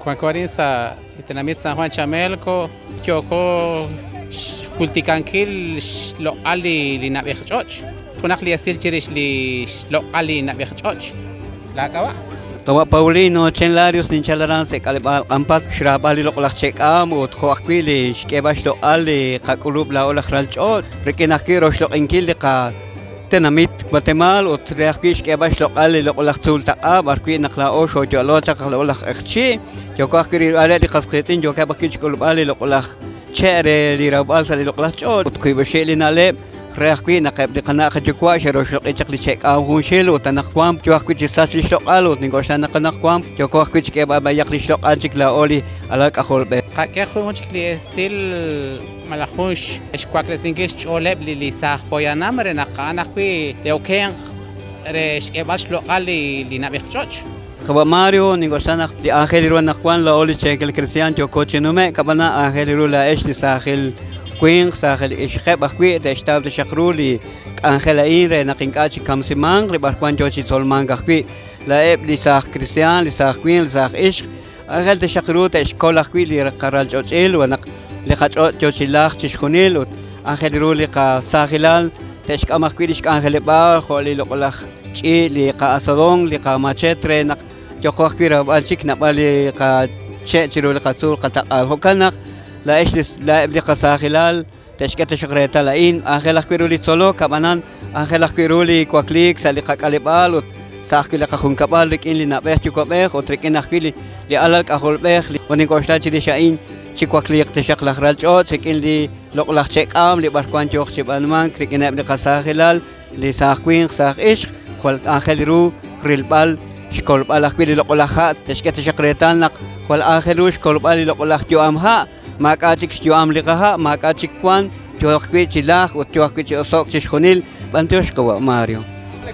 Juan Corinza, Tenamit San Juan Chamelco, Choco, Hulticankil, lo ali li nabich church. Punak li asil chirish li lo ali nabich church. La kawa. Kawa Paulino, Chenlarius, Ninchalaran, Sekalibal, Ampat, Shrabali, Loklach Chekam, ut Hoaquili, Shkebash lo Ali, Kakulub, La Ola Ralchot, Rekinakiro, Shlo Enkilika, Tenamit, Guatemala, ut Reakish, Kebash lo Ali, Loklach Zulta Ab, Arqui Nakla Osho, Jolocha, Olach Erchi, Jokakiri, Ali, Kasketin, Jokabakich Kulubali, Loklach, Chere, Lirabalsa, Loklachot, Kuibashilin Ale. Reaquí naqeb de qana qachukwa shero shloq ichaqli chek ahun shelo tanaqwam chuaqwi chisas li shloq alot ningosana qanaqwam choqwi chke baba yaqli shloq achik la oli alak aholbe qaqe khunch li sil malahush esquakle singish choleb li sah poyanam renaqana qwi leuken resh ebash lo ali li nabikhchoch Kaba Mario ningosana di Angel ro naqwan la oli chekel Cristian chokochinume kabana Angel ro la esh li sahil Queen sahel ishqeb akwi de shtab de shakruli Angela ire na kinkachi kamsimang ribarkwan jochi solmang akwi la eb li sah Christian li sah Queen li sah ishq Angel de shakru te shkola akwi li qaral jochil wa nak li khachot jochi lach chishkhunil ut Angel ruli qa sahilal te shkam akwi li shk Angel ba kholi loqlach chi li qa asalong li qa machetre nak joko akwi rabal chik na bali qa che chiru li qa sul qa taqal hokanak لا إيش لا إبلي قصا خلال تشكت شغريتا لين آخر أخبرولي سولو كمانان آخر أخبرولي كوكليك سالقك ألبال ساخي لك خون كبال لكين لي نبيه تكوبيه وتركين أخبري لألك أخول بيه ونقاشتاج لي شاين شكوكليك تشك لخرال جوت سكين لي لقلخ شك أم لباركوان جوخ شبان مان كريكين إبلي قصا خلال لساخوين ساخ إيش قل آخر رو ريلبال شكول بال أخبري لقلخات تشكت شغريتا لك والآخر رو شكول بال لقلخ جو أمها Makachik juam likaha, makachik kwan, juakwi chilach, ut juakwi chiosok chishonil, bantush kawa Mario.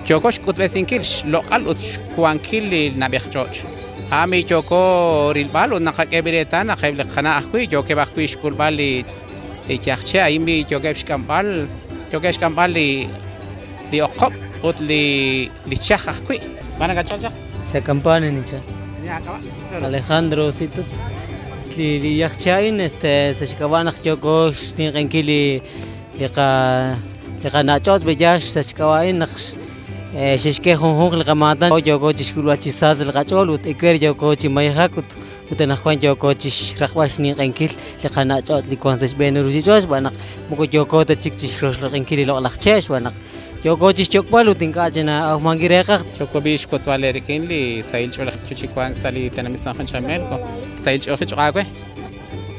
Chokosh kutbesinkil lokal ut kwankil li nabikhchoch. Ami choko rilbal ut nakakebireta nakebli khana akwi joke bakwi shkulbal li chachche aimi joke shkambal li okop ut li chach akwi. Mana gachach? Se campana nicha. Alejandro Situt. li yakhchain se shkawanakh chokosh tin qankili liqa nachot bejash se shkawain naqsh shishke khonkhon liqamatan joko chishkulwachi saz liqachol ut eker joko chimayhak ut nakhwan joko chish raqbash ni qankil liqa nachot likwan se benu rujichosh banaq muko joko ta chik chishrosh qankili loqlaqchesh banaq joko chish chokpal ut inkachena au mangireqa joko bish kotswale rikin li sail chol chichikwang sali Tenamit San Juan Chamelco sail chol chiqaqwe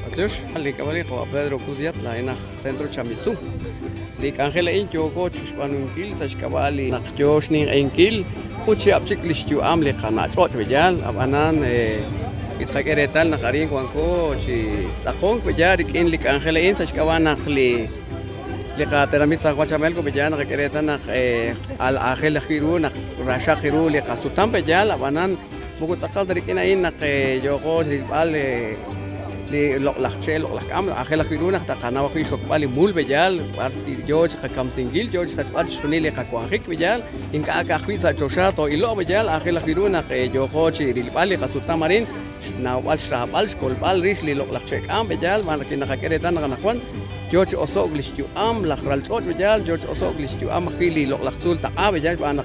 Adiós, ali cabali ko Pedro Kuziat la ina centro Chamisu. Li Angela in joko chishpanunkil sa shkabali nakjosh ning enkil uchi apchik lishtu am li qana chot bejal abanan itqakeretal naqarin kwanko chi tsaqon bejal in li Angela in sa shkabana li qa Tenamit San Juan Chamelco bejal naqakeretal naq al Angela khiru naq rasha khiru li qasutam bejal abanan buku tsaqal darikina in naq joko ribal li loqlachel loqlacham Angela khiruna ta qana wa khishok bali mul bejal George qakam singil George satbal shunili qakwakhik bejal inka aka khisa chosha to ilo bejal Angela khiruna joko chi bali qasuta marin na wal shabal skol bal rish li loqlachek am bejal man kina qakeretan qanakhwan George osok lishtu am lakhral chot bejal George osok lishtu am khili loqlachul ta bejal bana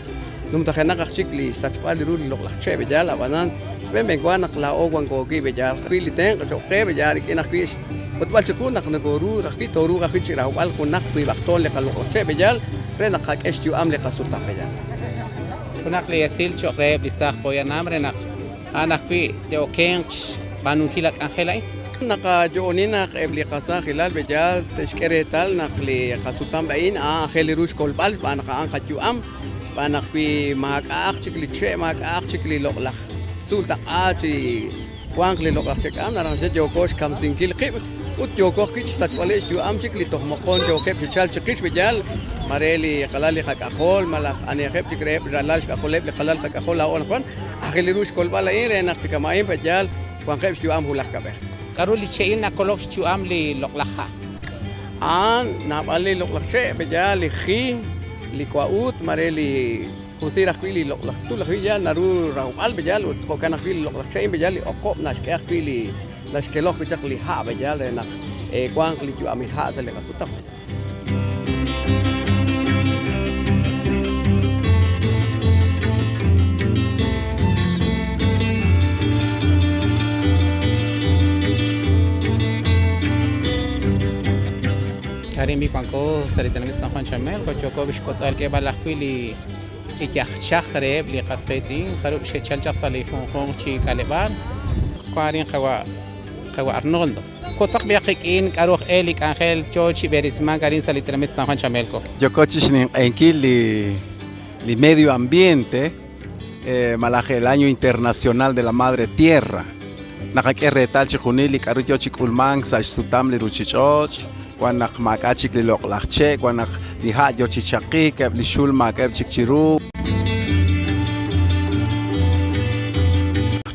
num ta khana qachik li satbal ru li loqlachche bejal abanan ben gwana khla ogwan ko gi bejar khili ten ko khe bejar kina khish utbal chukun nak ngoru rakhi toru rakhi chira wal khunak bi baqtol le khalo che bejal rena khak esh ju am le qasuta bejal kunak le yasil chokre bisakh poya namre nak anak bi teo kench banu hilak Angela naka jonina qebli qasa khilal bejal tashkeretal naqli qasutam bain Angel rush kolbal banaka an khaju am banak bi mak akhchikli che mak akhchikli loqlakh sulta achi wangli loqlachek am naran se jokosh kam sinkil qib ut jokosh kich sachwalesh ju am chikli to mokon jokep chal chikish bejal mareli khalali khak akhol malakh ani khep chikreb jalal khakholeb khalal khak akhol aon khon akhili rush kolbala ire nak chikamaim bejal wan khep ju am hulak kabe karuli chein na kolok ju am li loqlaha an na bali loqlache bejal khi li kwaut mareli kusira kwili lo la tu la ya naru raum al bejal ko kana kwili lo la chain bejal oko nash ke kwili nash ke lo bichak li ha bejal na kwang li ju amil ha sale kasutam Karimi Panko, Saritanamit San Juan Chamel, Kochokovish Kotzal Kebalakwili, Ikiachachreb, Likasketin, Harub Shechalchak Salifon, Chi Caleban, Quarin Kawa Arnoldo. Kotzak Biakin, Karuch Elik, Angel, Chochi, Berisman, Karin Salitanamit San Juan Chamelco. Yokochishnin Enkil, li medio ambiente, Malaje, el año internacional de la madre tierra. Nakakerre tal chihunili, Karuyochik Ulman, Sash Sutamli Ruchichoch. Cuando macachik li loqlache, cuando liha yo chichaqui, que li shulma que chichiru.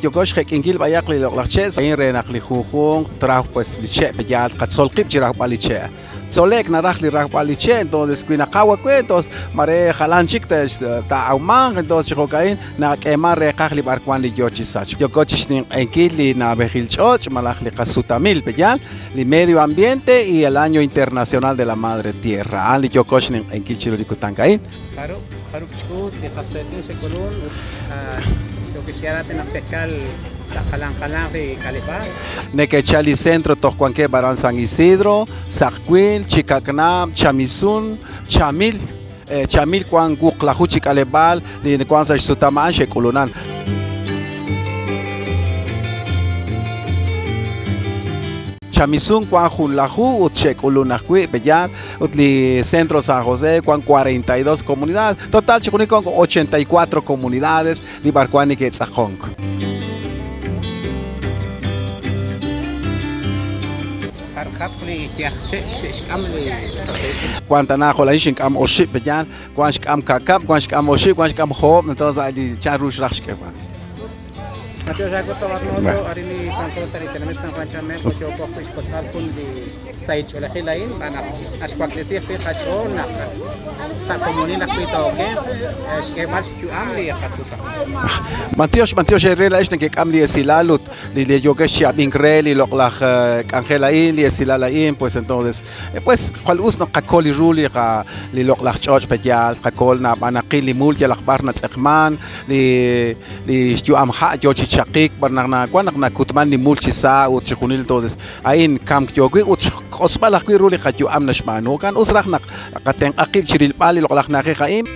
Yo coche que ingil bayak li loqlache, sain renak li jujung, trah pues li che pejal, katsol kip chirah paliche. Solek naraj li rah paliche, entonces cuina kawa cuentos, mare jalanchik ta auman, entonces chicocain, na quema rekaj li barquan li yo chisach. Yo coche ingil li na bejil choch, malaj li kasutamil pejal. El medio ambiente y el año internacional de la madre tierra. Ali yo cochen en Kichirurikutancaín. Claro, chut, de Pastetin Secolun, yo quisiera tener pescar Jalan de Calipá. Nequechali Centro, Toscuanque, Barán San Isidro, Sacuil, Chicacnam, Chamizun, Chamil, Chamil, Juan Guclajuchi Calebal, Linequanza Sutaman, Shekulunan. Chamizun, Juan Junlaju, Utchek Ulunacui, Bellar, Utli Centro San José, Juan 42 comunidades. Total, Chicunicon, 84 comunidades, Libarcuani que Tzajong. Guantanajo, la Ishink Am Oship, Bellar, Guanshik Am Kakap, Guanshik Am Oship, Guanshik Am Hop, entonces hay Charush Rashkevan. Mateo Jaco Tabarnodo, Arini Panto Saritanamit San Juan Chamel, Kochoko Kotal Kundi Said Cholahilain, Ana Ashquatlesi Hacho, Sa Comunina Quito, que más que Amli Hasuta. Mateo Herrera es que Amli Esilalut, Lili Yogeshi Abingreli, Loklach Angelain, Li Esilalain, pues entonces, pues, cual usno Kakoli Ruli, Li Loklach Church Pejal, Kakolna, Banakili Multi, Lakbarnat Ekman, Li Stuamha, Yochi Chakik, Barnagna, Guanagna Kutman, Ni Mulchisa, Uchunil, entonces, Ain Kam Yogi, Osbalakwi Ruli, Hatu Amnashmanu, Kan Usrachnak, Kateng Akib Chiril Pali, Loklach Nakaim.